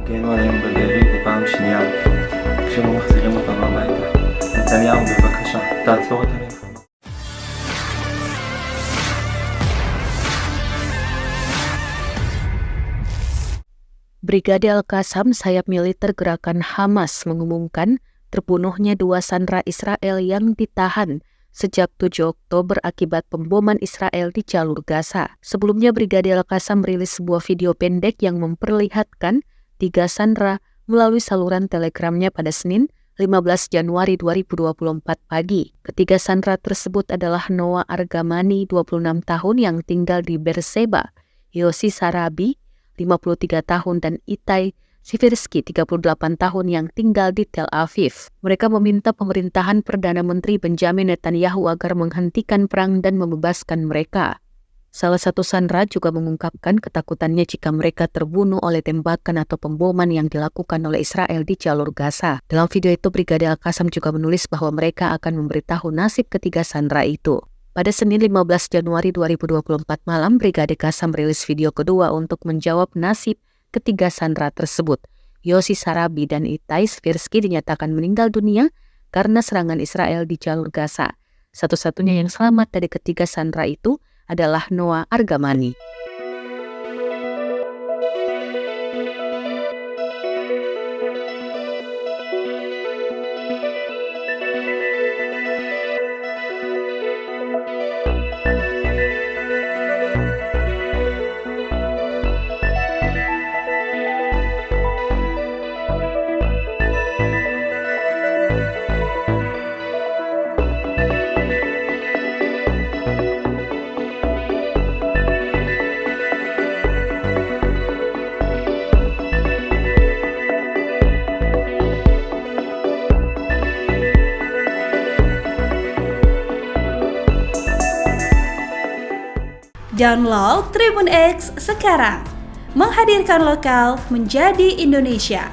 הגנו עלינו בביירות בפעם שנייה, כשלא מחזירים אותנו הביתה. נתניהו, בבקשה, תעצור את המלחמה. Brigade Al-Qassam, sayap militer gerakan Hamas, mengumumkan terbunuhnya 2 sandera Israel yang ditahan sejak 7 Oktober akibat pemboman Israel di jalur Gaza. Sebelumnya, Brigade Al-Qassam merilis sebuah video pendek yang memperlihatkan 3 sandera melalui saluran telegramnya pada Senin, 15 Januari 2024 pagi. Ketiga sandera tersebut adalah Noah Argamani, 26 tahun yang tinggal di Beersheba, Yossi Sarabi, 53 tahun, dan Itai Sivirsky, 38 tahun yang tinggal di Tel Aviv. Mereka meminta pemerintahan Perdana Menteri Benjamin Netanyahu agar menghentikan perang dan membebaskan mereka. Salah satu sandera juga mengungkapkan ketakutannya jika mereka terbunuh oleh tembakan atau pemboman yang dilakukan oleh Israel di jalur Gaza. Dalam video itu, Brigade Al-Qassam juga menulis bahwa mereka akan memberitahu nasib ketiga sandera itu. Pada Senin 15 Januari 2024 malam, Brigade Qassam merilis video kedua untuk menjawab nasib ketiga sandera tersebut. Yossi Sarabi dan Itai Sivirsky dinyatakan meninggal dunia karena serangan Israel di jalur Gaza. Satu-satunya yang selamat dari ketiga sandera itu adalah Noah Argamani. Download Tribun X sekarang, menghadirkan lokal menjadi Indonesia.